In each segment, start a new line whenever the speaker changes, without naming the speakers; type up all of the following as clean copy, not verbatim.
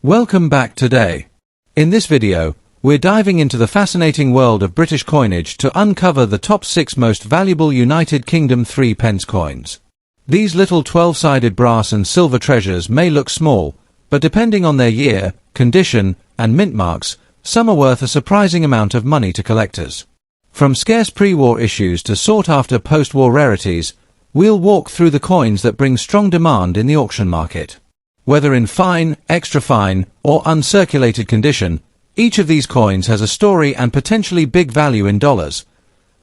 Welcome back today. In this video, we're diving into the fascinating world of British coinage to uncover the top 6 most valuable United Kingdom 3 pence coins. These little 12-sided brass and silver treasures may look small, but depending on their year, condition, and mint marks, some are worth a surprising amount of money to collectors. From scarce pre-war issues to sought-after post-war rarities, we'll walk through the coins that bring strong demand in the auction market. Whether in fine, extra fine, or uncirculated condition, each of these coins has a story and potentially big value in dollars.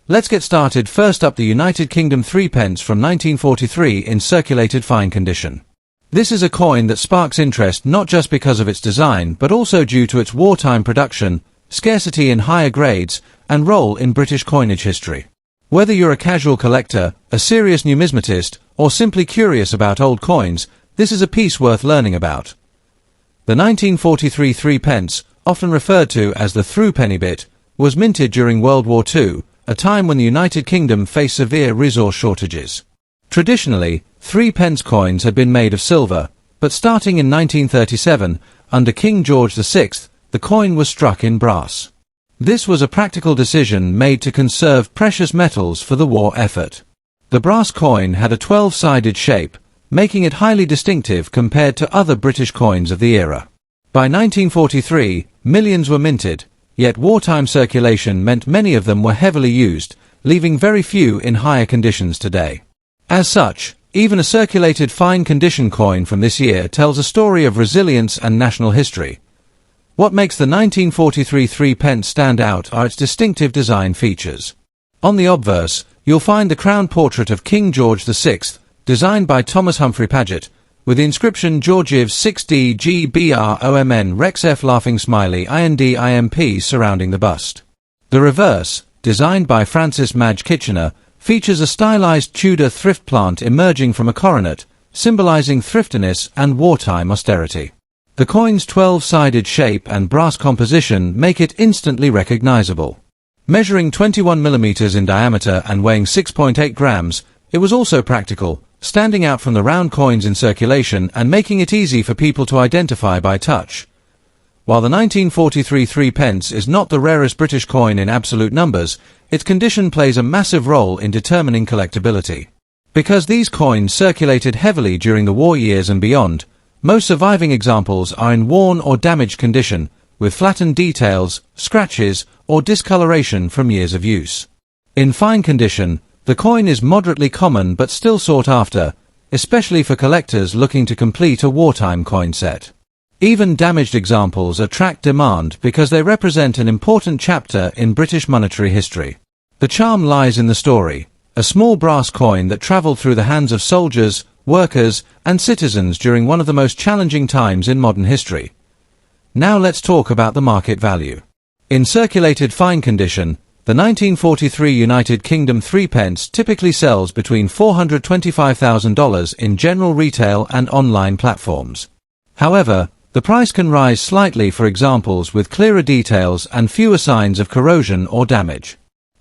Let's get started. First up, the United Kingdom 3 pence from 1943 in circulated fine condition. This is a coin that sparks interest not just because of its design, but also due to its wartime production, scarcity in higher grades, and role in British coinage history. Whether you're a casual collector, a serious numismatist, or simply curious about old coins, this is a piece worth learning about. The 1943 3 pence, often referred to as the threepenny bit, was minted during World War II, a time when the United Kingdom faced severe resource shortages. Traditionally, 3 pence coins had been made of silver, but starting in 1937, under King George VI, the coin was struck in brass. This was a practical decision made to conserve precious metals for the war effort. The brass coin had a 12-sided shape, making it highly distinctive compared to other British coins of the era. By 1943, millions were minted, yet wartime circulation meant many of them were heavily used, leaving very few in higher conditions today. As such, even a circulated fine condition coin from this year tells a story of resilience and national history. What makes the 1943 3 pence stand out are its distinctive design features. On the obverse, you'll find the crown portrait of King George VI, designed by Thomas Humphrey Paget, with the inscription Georgiev 6D GBROMN Rex F laughing smiley INDIMP surrounding the bust. The reverse, designed by Francis Madge Kitchener, features a stylized Tudor thrift plant emerging from a coronet, symbolizing thriftiness and wartime austerity. The coin's 12-sided shape and brass composition make it instantly recognizable. Measuring 21 mm in diameter and weighing 6.8 grams, it was also practical, standing out from the round coins in circulation and making it easy for people to identify by touch. While the 1943 3 pence is not the rarest British coin in absolute numbers, its condition plays a massive role in determining collectability. Because these coins circulated heavily during the war years and beyond, most surviving examples are in worn or damaged condition, with flattened details, scratches, or discoloration from years of use. In fine condition, the coin is moderately common but still sought after, especially for collectors looking to complete a wartime coin set. Even damaged examples attract demand because they represent an important chapter in British monetary history. The charm lies in the story, a small brass coin that travelled through the hands of soldiers, workers, and citizens during one of the most challenging times in modern history. Now let's talk about the market value. In circulated fine condition, the 1943 United Kingdom 3 pence typically sells between $425,000 in general retail and online platforms. However, the price can rise slightly for examples with clearer details and fewer signs of corrosion or damage.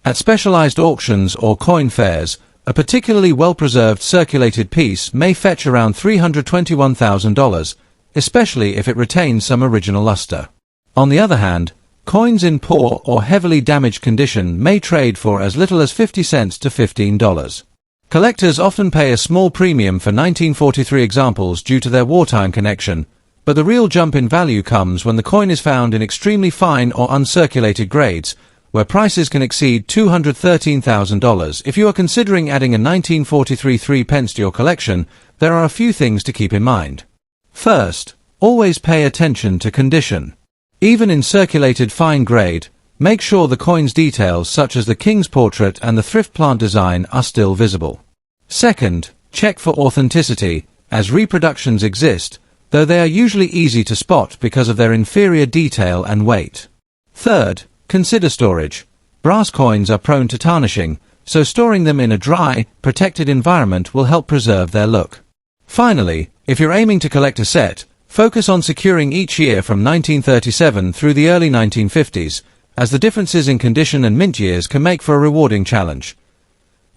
At specialized auctions or coin fairs, a particularly well-preserved circulated piece may fetch around $321,000, especially if it retains some original luster. On the other hand, coins in poor or heavily damaged condition may trade for as little as 50 cents to $15. Collectors often pay a small premium for 1943 examples due to their wartime connection, but the real jump in value comes when the coin is found in extremely fine or uncirculated grades, where prices can exceed $213,000. If you are considering adding a 1943 3 pence to your collection, there are a few things to keep in mind. First, always pay attention to condition. Even in circulated fine grade, make sure the coin's details such as the king's portrait and the thrift plant design are still visible. Second, check for authenticity, as reproductions exist, though they are usually easy to spot because of their inferior detail and weight. Third, consider storage. Brass coins are prone to tarnishing, so storing them in a dry, protected environment will help preserve their look. Finally, if you're aiming to collect a set, focus on securing each year from 1937 through the early 1950s, as the differences in condition and mint years can make for a rewarding challenge.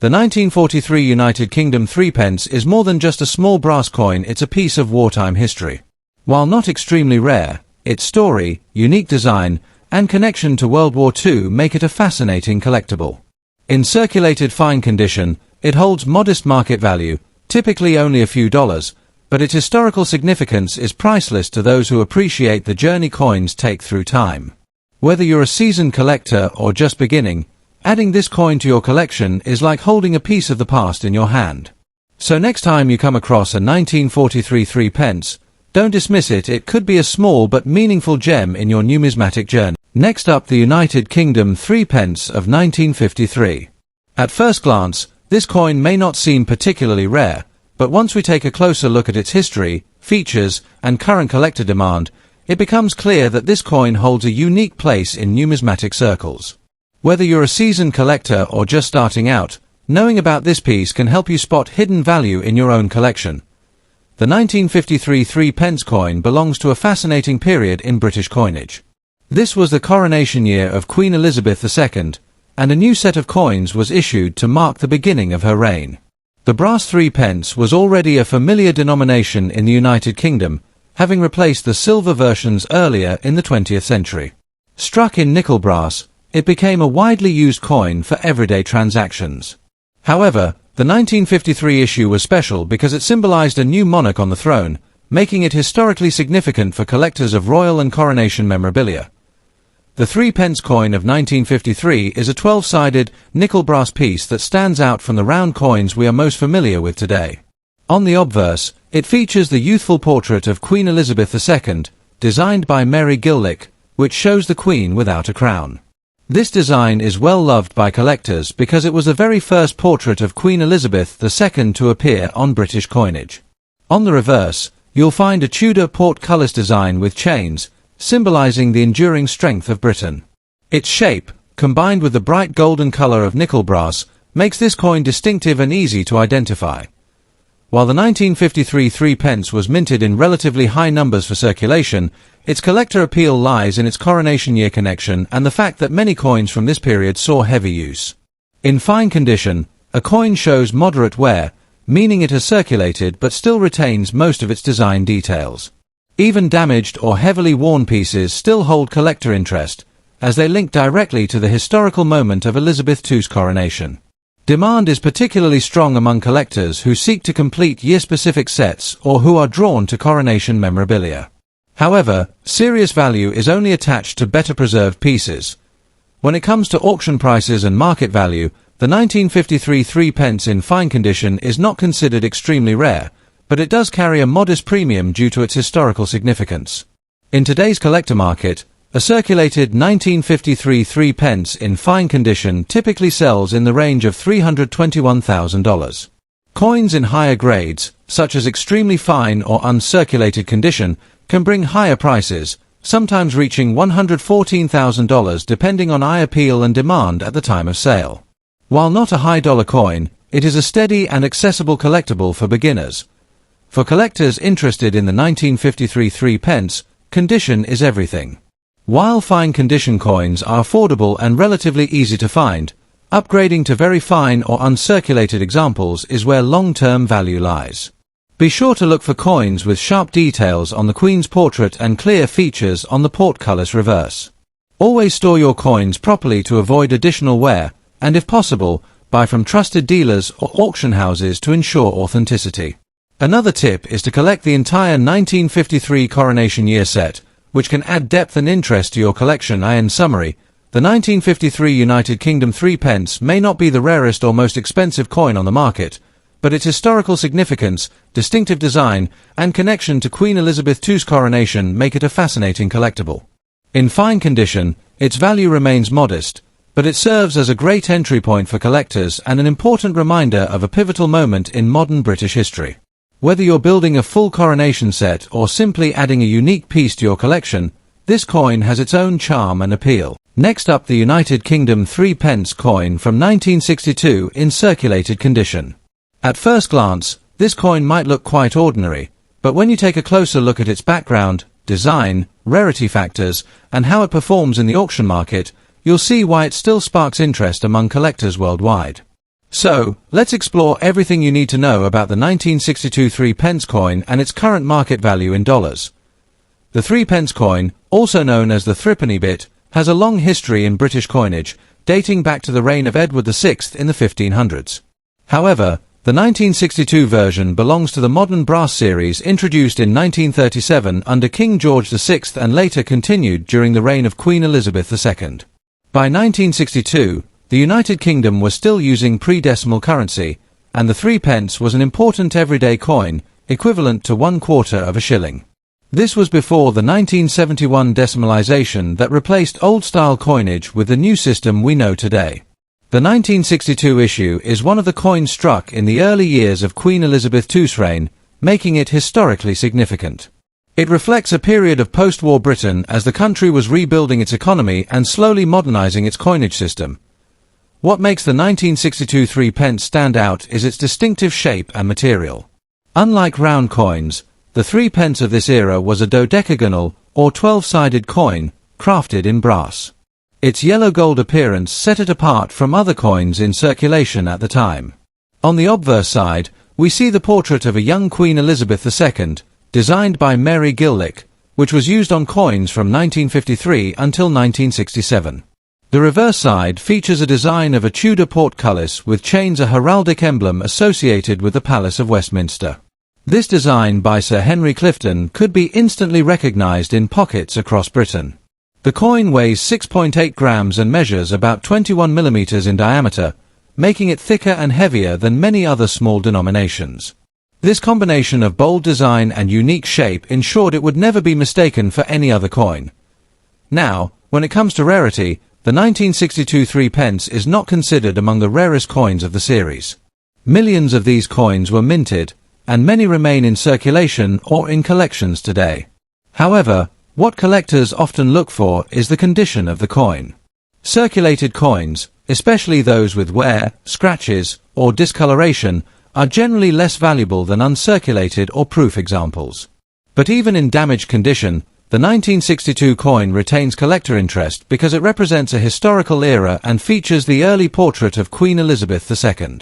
The 1943 United Kingdom 3 pence is more than just a small brass coin, it's a piece of wartime history. While not extremely rare, its story, unique design, and connection to World War II make it a fascinating collectible. In circulated fine condition, it holds modest market value, typically only a few dollars, but its historical significance is priceless to those who appreciate the journey coins take through time. Whether you're a seasoned collector or just beginning, adding this coin to your collection is like holding a piece of the past in your hand. So next time you come across a 1943 3 pence, don't dismiss it. It could be a small but meaningful gem in your numismatic journey. Next up, the United Kingdom 3 pence of 1953. At first glance, this coin may not seem particularly rare, but once we take a closer look at its history, features, and current collector demand, it becomes clear that this coin holds a unique place in numismatic circles. Whether you're a seasoned collector or just starting out, knowing about this piece can help you spot hidden value in your own collection. The 1953 3 pence coin belongs to a fascinating period in British coinage. This was the coronation year of Queen Elizabeth II, and a new set of coins was issued to mark the beginning of her reign. The brass 3 pence was already a familiar denomination in the United Kingdom, having replaced the silver versions earlier in the 20th century. Struck in nickel brass, it became a widely used coin for everyday transactions. However, the 1953 issue was special because it symbolized a new monarch on the throne, making it historically significant for collectors of royal and coronation memorabilia. The 3 pence coin of 1953 is a 12-sided, nickel brass piece that stands out from the round coins we are most familiar with today. On the obverse, it features the youthful portrait of Queen Elizabeth II, designed by Mary Gillick, which shows the Queen without a crown. This design is well loved by collectors because it was the very first portrait of Queen Elizabeth II to appear on British coinage. On the reverse, you'll find a Tudor portcullis design with chains, symbolizing the enduring strength of Britain. Its shape, combined with the bright golden color of nickel brass, makes this coin distinctive and easy to identify. While the 1953 3 pence was minted in relatively high numbers for circulation, its collector appeal lies in its coronation year connection and the fact that many coins from this period saw heavy use. In fine condition, a coin shows moderate wear, meaning it has circulated but still retains most of its design details. Even damaged or heavily worn pieces still hold collector interest, as they link directly to the historical moment of Elizabeth II's coronation. Demand is particularly strong among collectors who seek to complete year-specific sets or who are drawn to coronation memorabilia. However, serious value is only attached to better preserved pieces. When it comes to auction prices and market value, the 1953 3 pence in fine condition is not considered extremely rare, but it does carry a modest premium due to its historical significance. In today's collector market, a circulated 1953 3 pence in fine condition typically sells in the range of $321,000. Coins in higher grades, such as extremely fine or uncirculated condition, can bring higher prices, sometimes reaching $114,000 depending on eye appeal and demand at the time of sale. While not a high-dollar coin, it is a steady and accessible collectible for beginners. For collectors interested in the 1953 3 pence, condition is everything. While fine condition coins are affordable and relatively easy to find, upgrading to very fine or uncirculated examples is where long-term value lies. Be sure to look for coins with sharp details on the Queen's portrait and clear features on the portcullis reverse. Always store your coins properly to avoid additional wear, and if possible, buy from trusted dealers or auction houses to ensure authenticity. Another tip is to collect the entire 1953 coronation year set, which can add depth and interest to your collection. In summary, the 1953 United Kingdom 3 pence may not be the rarest or most expensive coin on the market, but its historical significance, distinctive design, and connection to Queen Elizabeth II's coronation make it a fascinating collectible. In fine condition, its value remains modest, but it serves as a great entry point for collectors and an important reminder of a pivotal moment in modern British history. Whether you're building a full coronation set or simply adding a unique piece to your collection, this coin has its own charm and appeal. Next up, the United Kingdom 3 pence coin from 1962 in circulated condition. At first glance, this coin might look quite ordinary, but when you take a closer look at its background, design, rarity factors, and how it performs in the auction market, you'll see why it still sparks interest among collectors worldwide. So, let's explore everything you need to know about the 1962 3 pence coin and its current market value in dollars. The 3 pence coin, also known as the threepenny bit, has a long history in British coinage, dating back to the reign of Edward VI in the 1500s. However, the 1962 version belongs to the modern brass series introduced in 1937 under King George VI and later continued during the reign of Queen Elizabeth II. By 1962, the United Kingdom was still using pre-decimal currency, and the 3 pence was an important everyday coin, equivalent to 1/4 of a shilling. This was before the 1971 decimalisation that replaced old-style coinage with the new system we know today. The 1962 issue is one of the coins struck in the early years of Queen Elizabeth II's reign, making it historically significant. It reflects a period of post-war Britain as the country was rebuilding its economy and slowly modernising its coinage system. What makes the 1962 3 pence stand out is its distinctive shape and material. Unlike round coins, the 3 pence of this era was a dodecagonal, or 12-sided coin, crafted in brass. Its yellow-gold appearance set it apart from other coins in circulation at the time. On the obverse side, we see the portrait of a young Queen Elizabeth II, designed by Mary Gillick, which was used on coins from 1953 until 1967. The reverse side features a design of a Tudor portcullis with chains, a heraldic emblem associated with the Palace of Westminster. This design by Sir Henry Clifton could be instantly recognised in pockets across Britain. The coin weighs 6.8 grams and measures about 21 millimeters in diameter, making it thicker and heavier than many other small denominations. This combination of bold design and unique shape ensured it would never be mistaken for any other coin. Now, when it comes to rarity, the 1962 3 pence is not considered among the rarest coins of the series. Millions of these coins were minted, and many remain in circulation or in collections today. However, what collectors often look for is the condition of the coin. Circulated coins, especially those with wear, scratches, or discoloration, are generally less valuable than uncirculated or proof examples. But even in damaged condition, the 1962 coin retains collector interest because it represents a historical era and features the early portrait of Queen Elizabeth II.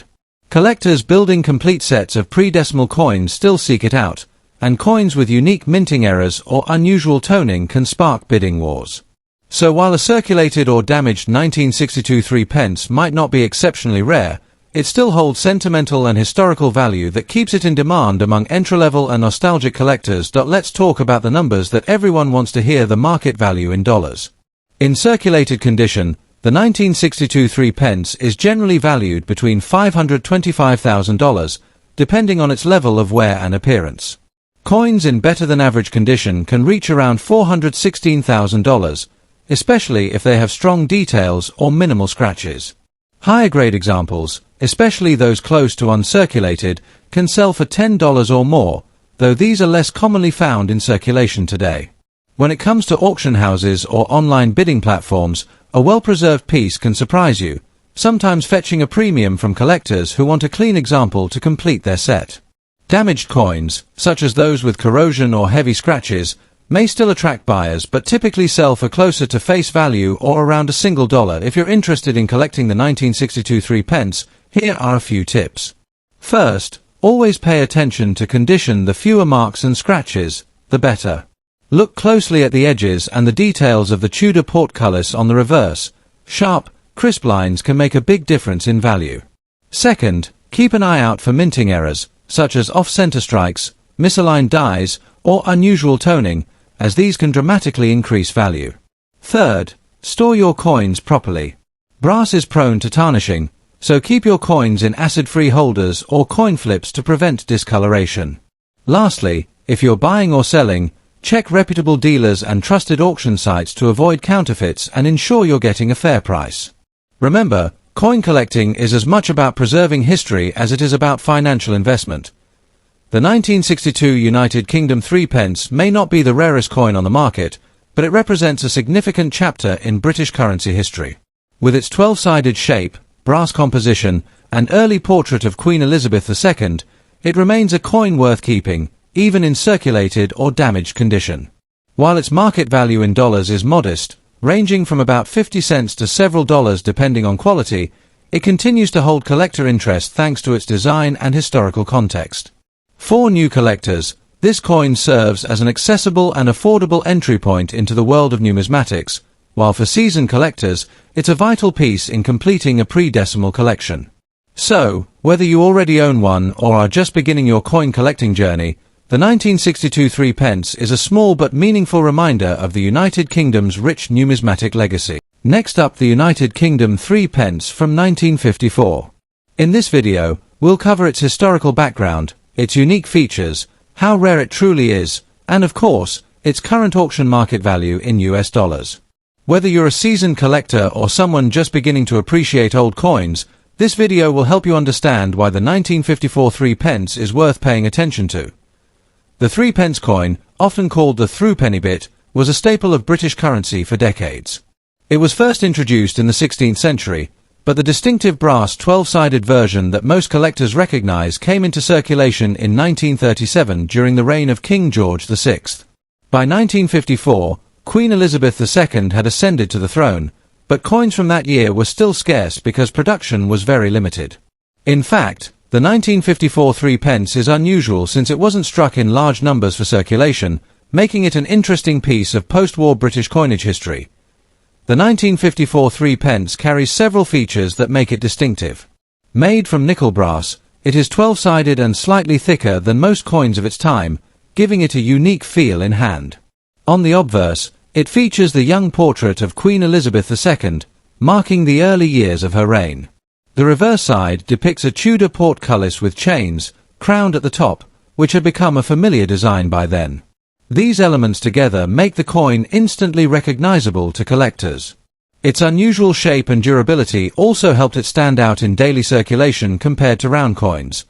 Collectors building complete sets of pre-decimal coins still seek it out, and coins with unique minting errors or unusual toning can spark bidding wars. So while a circulated or damaged 1962 3 pence might not be exceptionally rare, it still holds sentimental and historical value that keeps it in demand among entry-level and nostalgic collectors. Let's talk about the numbers that everyone wants to hear: the market value in dollars. In circulated condition, the 1962 3 pence is generally valued between $525,000, depending on its level of wear and appearance. Coins in better-than-average condition can reach around $416,000, especially if they have strong details or minimal scratches. Higher-grade examples, especially those close to uncirculated, can sell for $10 or more, though these are less commonly found in circulation today. When it comes to auction houses or online bidding platforms, a well-preserved piece can surprise you, sometimes fetching a premium from collectors who want a clean example to complete their set. Damaged coins, such as those with corrosion or heavy scratches, may still attract buyers but typically sell for closer to face value or around a single dollar. If you're interested in collecting the 1962 3 pence, here are a few tips. First, always pay attention to condition. The fewer marks and scratches, the better. Look closely at the edges and the details of the Tudor portcullis on the reverse. Sharp, crisp lines can make a big difference in value. Second, keep an eye out for minting errors, such as off-center strikes, misaligned dies, or unusual toning, as these can dramatically increase value. Third, store your coins properly. Brass is prone to tarnishing, so keep your coins in acid-free holders or coin flips to prevent discoloration. Lastly, if you're buying or selling, check reputable dealers and trusted auction sites to avoid counterfeits and ensure you're getting a fair price. Remember, coin collecting is as much about preserving history as it is about financial investment. The 1962 United Kingdom 3 pence may not be the rarest coin on the market, but it represents a significant chapter in British currency history. With its 12-sided shape, brass composition, and early portrait of Queen Elizabeth II, it remains a coin worth keeping, even in circulated or damaged condition. While its market value in dollars is modest, ranging from about 50 cents to several dollars depending on quality, it continues to hold collector interest thanks to its design and historical context. For new collectors, This coin serves as an accessible and affordable entry point into the world of numismatics, while for seasoned collectors, it's a vital piece in completing a pre-decimal collection. So, whether you already own one or are just beginning your coin collecting journey, the 1962 3 pence is a small but meaningful reminder of the United Kingdom's rich numismatic legacy. Next up, the United Kingdom 3 pence from 1954. In this video, we'll cover its historical background, its unique features, how rare it truly is, and of course, its current auction market value in US dollars. Whether you're a seasoned collector or someone just beginning to appreciate old coins, this video will help you understand why the 1954 3 pence is worth paying attention to. The 3 pence coin, often called the threepenny bit, was a staple of British currency for decades. It was first introduced in the 16th century, but the distinctive brass 12-sided version that most collectors recognize came into circulation in 1937 during the reign of King George VI. By 1954, Queen Elizabeth II had ascended to the throne, but coins from that year were still scarce because production was very limited. In fact, the 1954 3 pence is unusual since it wasn't struck in large numbers for circulation, making it an interesting piece of post-war British coinage history. The 1954 3 pence carries several features that make it distinctive. Made from nickel brass, it is 12-sided and slightly thicker than most coins of its time, giving it a unique feel in hand. On the obverse, it features the young portrait of Queen Elizabeth II, marking the early years of her reign. The reverse side depicts a Tudor portcullis with chains, crowned at the top, which had become a familiar design by then. These elements together make the coin instantly recognizable to collectors. Its unusual shape and durability also helped it stand out in daily circulation compared to round coins.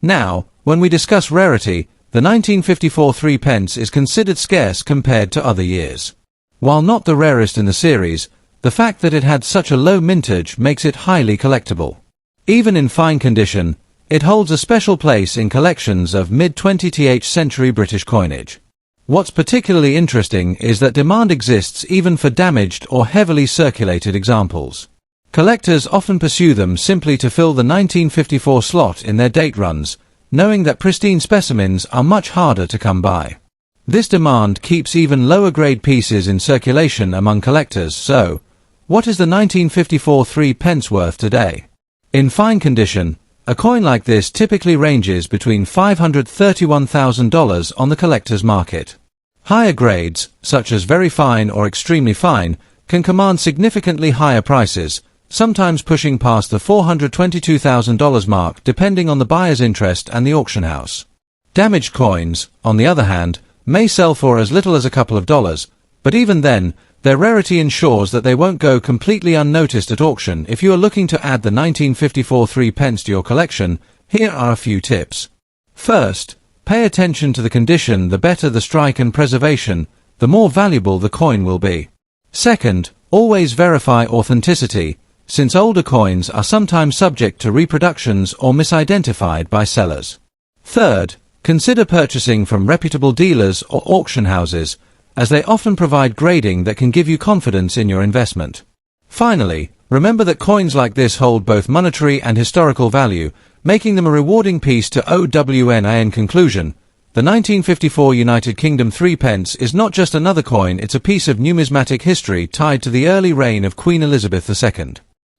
Now, when we discuss rarity, the 1954 3 pence is considered scarce compared to other years. While not the rarest in the series, the fact that it had such a low mintage makes it highly collectible. Even in fine condition, it holds a special place in collections of mid-20th century British coinage. What's particularly interesting is that demand exists even for damaged or heavily circulated examples. Collectors often pursue them simply to fill the 1954 slot in their date runs, knowing that pristine specimens are much harder to come by. This demand keeps even lower-grade pieces in circulation among collectors, so, what is the 1954 3 pence worth today? In fine condition, a coin like this typically ranges between $531,000 on the collector's market. Higher grades, such as very fine or extremely fine, can command significantly higher prices, sometimes pushing past the $422,000 mark depending on the buyer's interest and the auction house. Damaged coins, on the other hand, may sell for as little as a couple of dollars, but even then, their rarity ensures that they won't go completely unnoticed at auction. If you are looking to add the 1954 3 pence to your collection, here are a few tips. First, pay attention to the condition. The better the strike and preservation, the more valuable the coin will be. Second, always verify authenticity, since older coins are sometimes subject to reproductions or misidentified by sellers. Third, consider purchasing from reputable dealers or auction houses, as they often provide grading that can give you confidence in your investment. Finally, remember that coins like this hold both monetary and historical value, making them a rewarding piece to own. In conclusion, the 1954 United Kingdom 3 pence is not just another coin, it's a piece of numismatic history tied to the early reign of Queen Elizabeth II.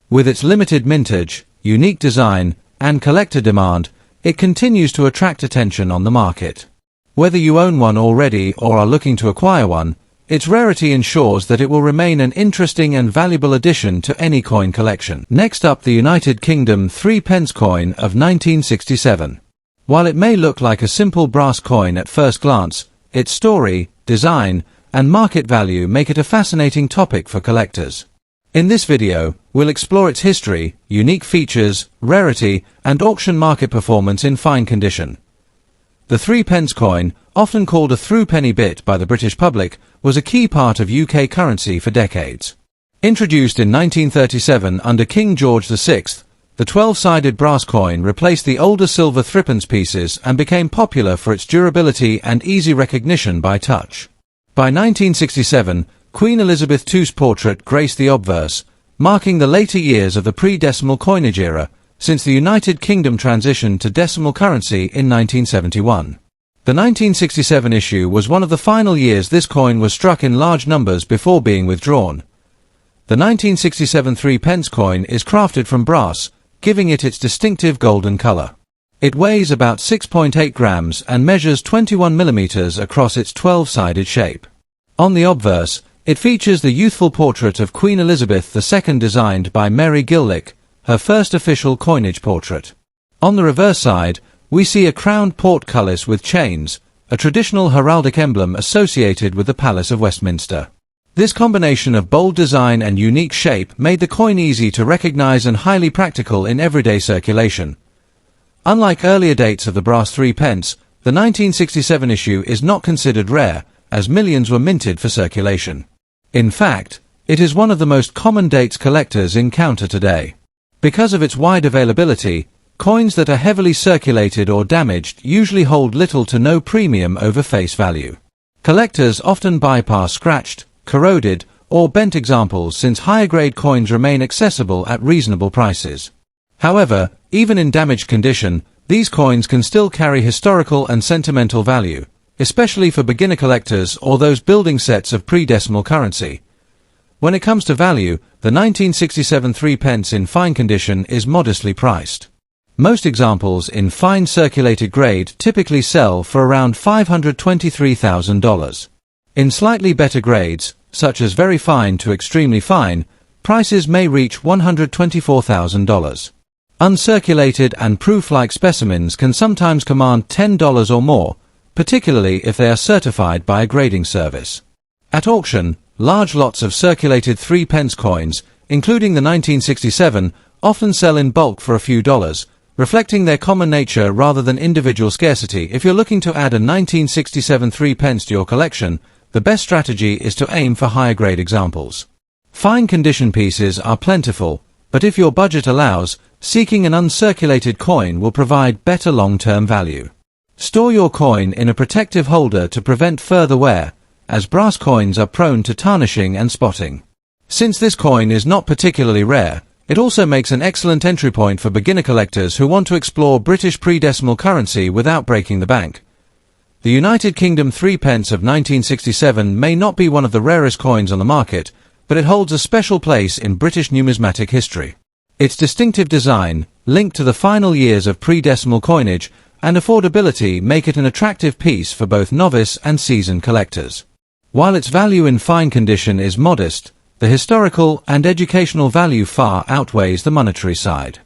With its limited mintage, unique design, and collector demand, it continues to attract attention on the market. Whether you own one already or are looking to acquire one, its rarity ensures that it will remain an interesting and valuable addition to any coin collection. Next up, the United Kingdom 3 pence coin of 1967. While it may look like a simple brass coin at first glance, its story, design, and market value make it a fascinating topic for collectors. In this video, we'll explore its history, unique features, rarity, and auction market performance in fine condition. The 3 pence coin, often called a threepenny bit by the British public, was a key part of UK currency for decades. Introduced in 1937 under King George VI, the 12-sided brass coin replaced the older silver threepence pieces and became popular for its durability and easy recognition by touch. By 1967, Queen Elizabeth II's portrait graced the obverse, marking the later years of the pre-decimal coinage era, since the United Kingdom transitioned to decimal currency in 1971. The 1967 issue was one of the final years this coin was struck in large numbers before being withdrawn. The 1967 3p coin is crafted from brass, giving it its distinctive golden color. It weighs about 6.8 grams and measures 21 millimeters across its 12-sided shape. On the obverse, it features the youthful portrait of Queen Elizabeth II designed by Mary Gillick, her first official coinage portrait. On the reverse side, we see a crowned portcullis with chains, a traditional heraldic emblem associated with the Palace of Westminster. This combination of bold design and unique shape made the coin easy to recognize and highly practical in everyday circulation. Unlike earlier dates of the brass 3p, the 1967 issue is not considered rare, as millions were minted for circulation. In fact, it is one of the most common dates collectors encounter today. Because of its wide availability, coins that are heavily circulated or damaged usually hold little to no premium over face value. Collectors often bypass scratched, corroded, or bent examples since higher-grade coins remain accessible at reasonable prices. However, even in damaged condition, these coins can still carry historical and sentimental value, especially for beginner collectors or those building sets of pre-decimal currency. When it comes to value, the 1967 3p in fine condition is modestly priced. Most examples in fine circulated grade typically sell for around $523,000. In slightly better grades, such as very fine to extremely fine, prices may reach $124,000. Uncirculated and proof-like specimens can sometimes command $10 or more, particularly if they are certified by a grading service. At auction, large lots of circulated 3p coins, including the 1967, often sell in bulk for a few dollars, reflecting their common nature rather than individual scarcity. If you're looking to add a 1967 3p to your collection, the best strategy is to aim for higher grade examples. Fine condition pieces are plentiful, but if your budget allows, seeking an uncirculated coin will provide better long-term value. Store your coin in a protective holder to prevent further wear, as brass coins are prone to tarnishing and spotting. Since this coin is not particularly rare, it also makes an excellent entry point for beginner collectors who want to explore British pre-decimal currency without breaking the bank. The United Kingdom 3p of 1967 may not be one of the rarest coins on the market, but it holds a special place in British numismatic history. Its distinctive design, linked to the final years of pre-decimal coinage, and affordability make it an attractive piece for both novice and seasoned collectors. While its value in fine condition is modest, the historical and educational value far outweighs the monetary side.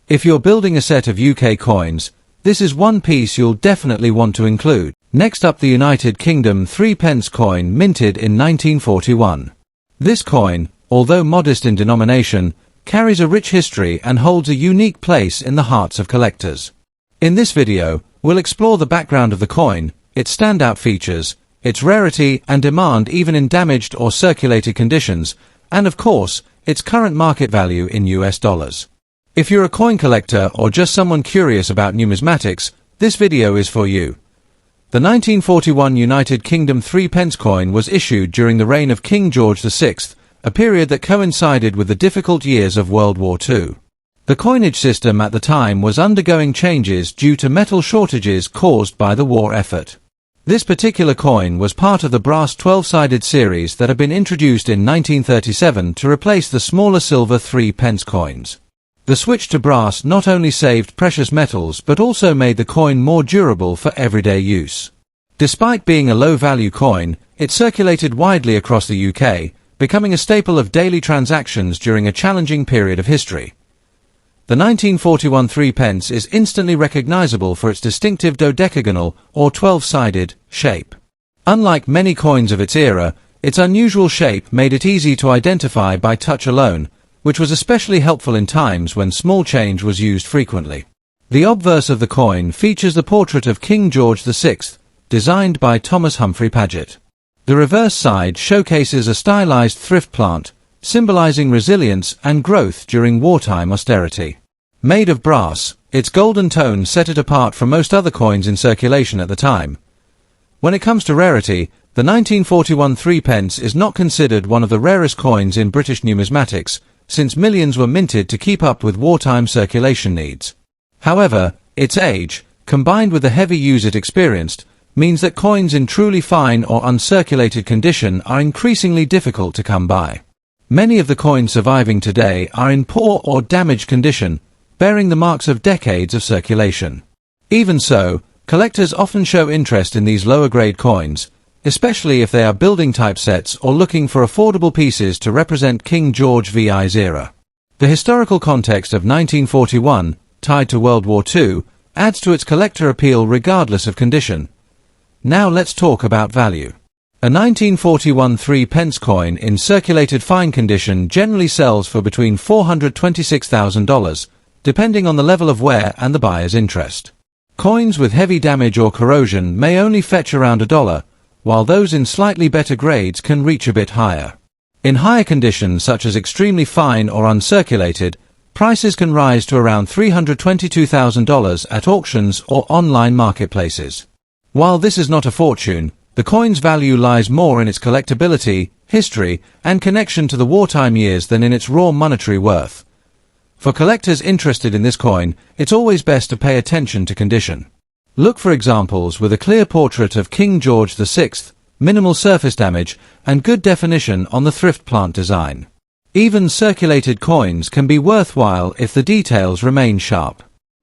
If you're building a set of UK coins, this is one piece you'll definitely want to include. Next up, the United Kingdom 3p coin minted in 1941. This coin, although modest in denomination, carries a rich history and holds a unique place in the hearts of collectors. In this video, we'll explore the background of the coin, its standout features, its rarity and demand even in damaged or circulated conditions, and of course, its current market value in US dollars. If you're a coin collector or just someone curious about numismatics, this video is for you. The 1941 United Kingdom 3p coin was issued during the reign of King George VI, a period that coincided with the difficult years of World War II. The coinage system at the time was undergoing changes due to metal shortages caused by the war effort. This particular coin was part of the brass 12-sided series that had been introduced in 1937 to replace the smaller silver 3p coins. The switch to brass not only saved precious metals but also made the coin more durable for everyday use. Despite being a low-value coin, it circulated widely across the UK, becoming a staple of daily transactions during a challenging period of history. The 1941 3p is instantly recognizable for its distinctive dodecagonal, or 12-sided, shape. Unlike many coins of its era, its unusual shape made it easy to identify by touch alone, which was especially helpful in times when small change was used frequently. The obverse of the coin features the portrait of King George VI, designed by Thomas Humphrey Paget. The reverse side showcases a stylized thrift plant, symbolizing resilience and growth during wartime austerity. Made of brass, its golden tone set it apart from most other coins in circulation at the time. When it comes to rarity, the 1941 3p is not considered one of the rarest coins in British numismatics, since millions were minted to keep up with wartime circulation needs. However, its age, combined with the heavy use it experienced, means that coins in truly fine or uncirculated condition are increasingly difficult to come by. Many of the coins surviving today are in poor or damaged condition, bearing the marks of decades of circulation. Even so, collectors often show interest in these lower-grade coins, especially if they are building typesets or looking for affordable pieces to represent King George VI's era. The historical context of 1941, tied to World War II, adds to its collector appeal regardless of condition. Now let's talk about value. A 1941 3-pence coin in circulated fine condition generally sells for between $426,000, depending on the level of wear and the buyer's interest. Coins with heavy damage or corrosion may only fetch around $1, while those in slightly better grades can reach a bit higher. In higher conditions such as extremely fine or uncirculated, prices can rise to around $322,000 at auctions or online marketplaces. While this is not a fortune, the coin's value lies more in its collectability, history, and connection to the wartime years than in its raw monetary worth. For collectors interested in this coin, it's always best to pay attention to condition. Look for examples with a clear portrait of King George VI, minimal surface damage, and good definition on the thrift plant design. Even circulated coins can be worthwhile if the details remain sharp.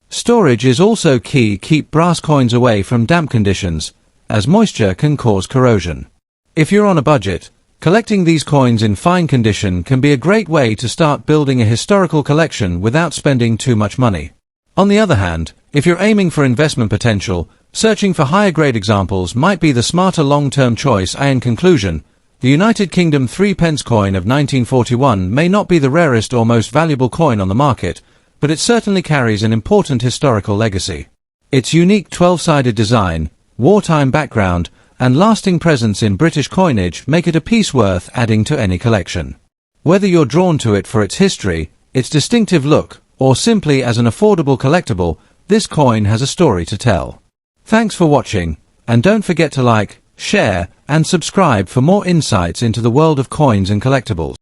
Storage is also key. Keep brass coins away from damp conditions, as moisture can cause corrosion. If you're on a budget, collecting these coins in fine condition can be a great way to start building a historical collection without spending too much money. On the other hand, if you're aiming for investment potential, searching for higher grade examples might be the smarter long-term choice. In conclusion, the United Kingdom 3-pence coin of 1941 may not be the rarest or most valuable coin on the market, but it certainly carries an important historical legacy. Its unique 12-sided design, wartime background, and lasting presence in British coinage make it a piece worth adding to any collection. Whether you're drawn to it for its history, its distinctive look, or simply as an affordable collectible, this coin has a story to tell. Thanks for watching, and don't forget to like, share, and subscribe for more insights into the world of coins and collectibles.